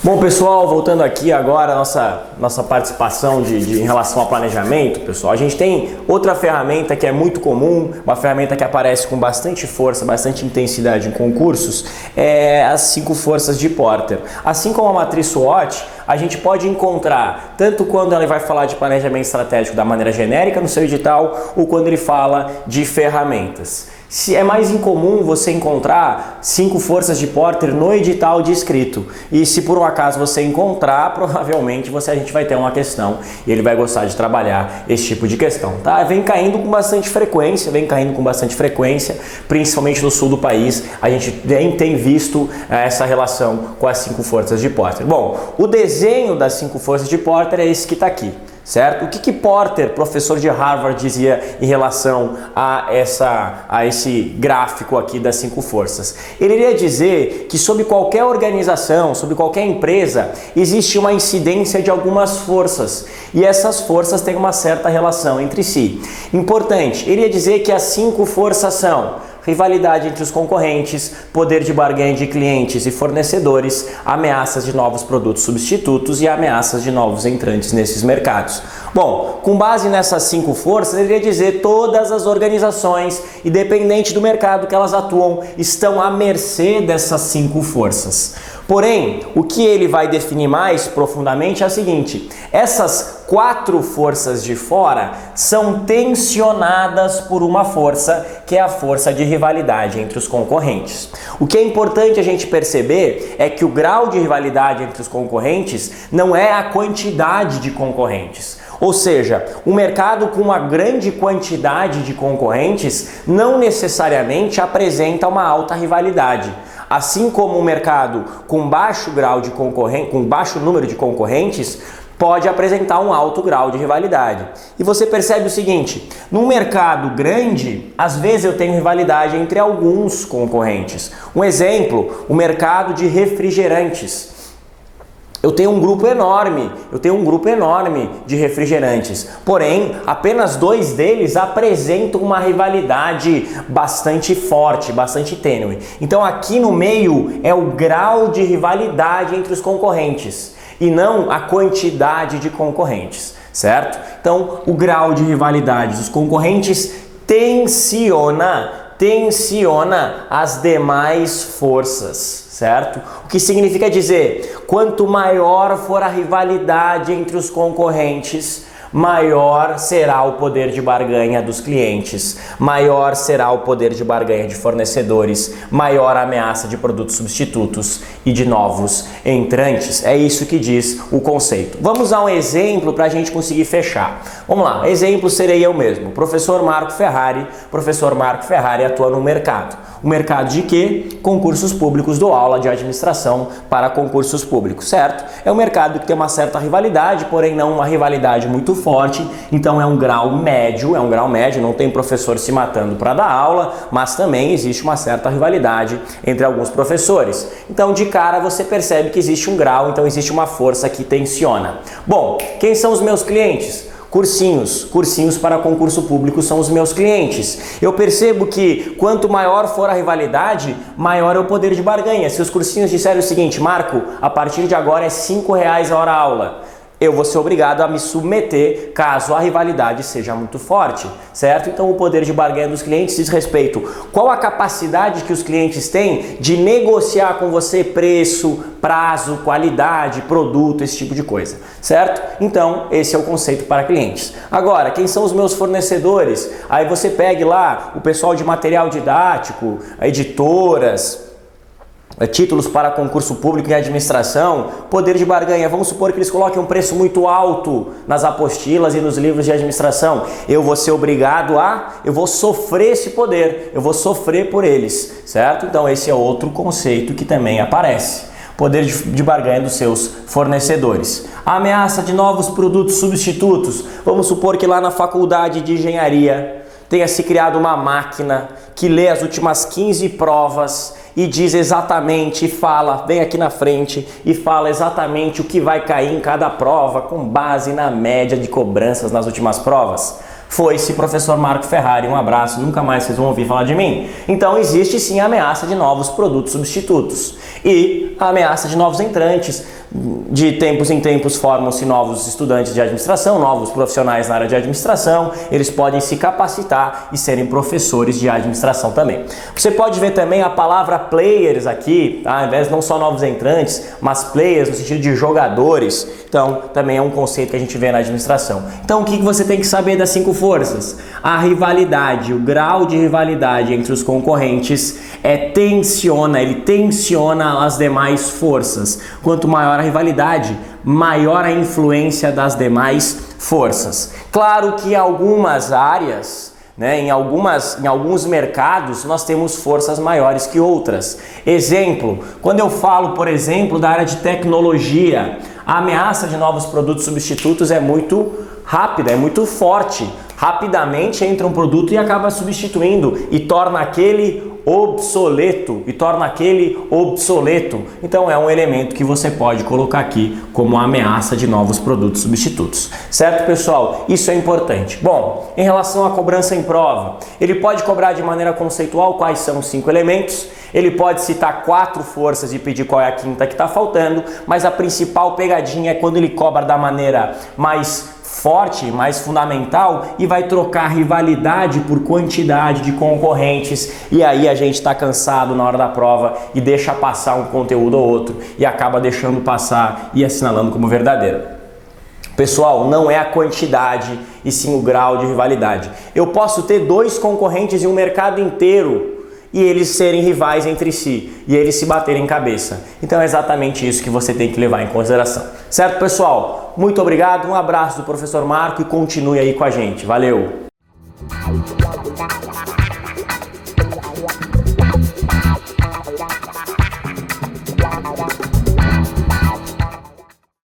Bom, pessoal, voltando aqui agora a nossa participação em relação ao planejamento, pessoal, a gente tem outra ferramenta que é muito comum, uma ferramenta que aparece com bastante força, bastante intensidade em concursos, é as 5 forças de Porter. Assim como a matriz SWOT, a gente pode encontrar, tanto quando ela vai falar de planejamento estratégico da maneira genérica no seu edital, ou quando ele fala de ferramentas. Se é mais incomum você encontrar 5 forças de Porter no edital descrito. E se por um acaso você encontrar, provavelmente a gente vai ter uma questão e ele vai gostar de trabalhar esse tipo de questão, tá? Vem caindo com bastante frequência, principalmente no sul do país. A gente tem visto essa relação com as 5 forças de Porter. Bom, o desenho das 5 forças de Porter é esse que está aqui. Certo? O que Porter, professor de Harvard, dizia em relação a esse gráfico aqui das 5 forças? Ele iria dizer que sobre qualquer organização, sobre qualquer empresa, existe uma incidência de algumas forças e essas forças têm uma certa relação entre si. Importante, ele ia dizer que as 5 forças são rivalidade entre os concorrentes, poder de barganha de clientes e fornecedores, ameaças de novos produtos substitutos e ameaças de novos entrantes nesses mercados. Bom, com base nessas 5 forças, ele ia dizer todas as organizações, independente do mercado que elas atuam, estão à mercê dessas 5 forças. Porém, o que ele vai definir mais profundamente é o seguinte: essas 4 forças de fora são tensionadas por uma força, que é a força de rivalidade entre os concorrentes. O que é importante a gente perceber é que o grau de rivalidade entre os concorrentes não é a quantidade de concorrentes. Ou seja, um mercado com uma grande quantidade de concorrentes não necessariamente apresenta uma alta rivalidade. Assim como um mercado com baixo número de concorrentes pode apresentar um alto grau de rivalidade. E você percebe o seguinte: num mercado grande, às vezes eu tenho rivalidade entre alguns concorrentes. Um exemplo, o mercado de refrigerantes. Eu tenho um grupo enorme de refrigerantes, porém apenas 2 deles apresentam uma rivalidade bastante forte, bastante tênue. Então aqui no meio é o grau de rivalidade entre os concorrentes e não a quantidade de concorrentes, certo? Então o grau de rivalidade dos concorrentes tensiona as demais forças, certo? O que significa dizer, quanto maior for a rivalidade entre os concorrentes, maior será o poder de barganha dos clientes, maior será o poder de barganha de fornecedores, maior a ameaça de produtos substitutos e de novos entrantes. É isso que diz o conceito. Vamos a um exemplo para a gente conseguir fechar. Vamos lá, exemplo serei eu mesmo, professor Marco Ferrari. Professor Marco Ferrari atua no mercado. O mercado de quê? Concursos públicos, dou aula de administração para concursos públicos, certo? É um mercado que tem uma certa rivalidade, porém não uma rivalidade muito forte, então é um grau médio, não tem professor se matando para dar aula, mas também existe uma certa rivalidade entre alguns professores. Então de cara você percebe que existe um grau, então existe uma força que tensiona. Bom, quem são os meus clientes? Cursinhos para concurso público são os meus clientes. Eu percebo que quanto maior for a rivalidade, maior é o poder de barganha. Se os cursinhos disserem o seguinte: Marco, a partir de agora é R$5 a hora aula, eu vou ser obrigado a me submeter caso a rivalidade seja muito forte, certo? Então o poder de barganha dos clientes diz respeito qual a capacidade que os clientes têm de negociar com você preço, prazo, qualidade, produto, esse tipo de coisa, certo? Então esse é o conceito para clientes. Agora, quem são os meus fornecedores? Aí você pegue lá o pessoal de material didático, editoras, títulos para concurso público e administração, poder de barganha. Vamos supor que eles coloquem um preço muito alto nas apostilas e nos livros de administração. Eu vou ser obrigado eu vou sofrer esse poder, eu vou sofrer por eles, certo? Então esse é outro conceito que também aparece. Poder de barganha dos seus fornecedores. A ameaça de novos produtos substitutos. Vamos supor que lá na faculdade de engenharia tenha se criado uma máquina que lê as últimas 15 provas e diz exatamente, vem aqui na frente e fala exatamente o que vai cair em cada prova com base na média de cobranças nas últimas provas. Foi-se, professor Marco Ferrari, um abraço, nunca mais vocês vão ouvir falar de mim. Então existe sim a ameaça de novos produtos substitutos e a ameaça de novos entrantes. De tempos em tempos formam-se novos estudantes de administração, novos profissionais na área de administração, eles podem se capacitar e serem professores de administração também. Você pode ver também a palavra players aqui, tá? Ao invés de não só novos entrantes, mas players no sentido de jogadores, então também é um conceito que a gente vê na administração. Então o que você tem que saber das 5 forças? A rivalidade, o grau de rivalidade entre os concorrentes ele tensiona as demais forças. Quanto maior a rivalidade, maior a influência das demais forças. Claro que em algumas áreas, em alguns mercados, nós temos forças maiores que outras. Exemplo, quando eu falo, por exemplo, da área de tecnologia, a ameaça de novos produtos substitutos é muito rápida, é muito forte. Rapidamente entra um produto e acaba substituindo e torna aquele obsoleto. Então é um elemento que você pode colocar aqui como ameaça de novos produtos substitutos. Certo, pessoal? Isso é importante. Bom, em relação à cobrança em prova, ele pode cobrar de maneira conceitual quais são os 5 elementos, ele pode citar 4 forças e pedir qual é a quinta que está faltando, mas a principal pegadinha é quando ele cobra da maneira mais forte, mais fundamental e vai trocar rivalidade por quantidade de concorrentes, e aí a gente está cansado na hora da prova e deixa passar um conteúdo ou outro e acaba deixando passar e assinalando como verdadeiro. Pessoal, não é a quantidade e sim o grau de rivalidade. Eu posso ter 2 concorrentes em um mercado inteiro e eles serem rivais entre si, e eles se baterem cabeça. Então é exatamente isso que você tem que levar em consideração. Certo, pessoal? Muito obrigado, um abraço do professor Marco e continue aí com a gente. Valeu!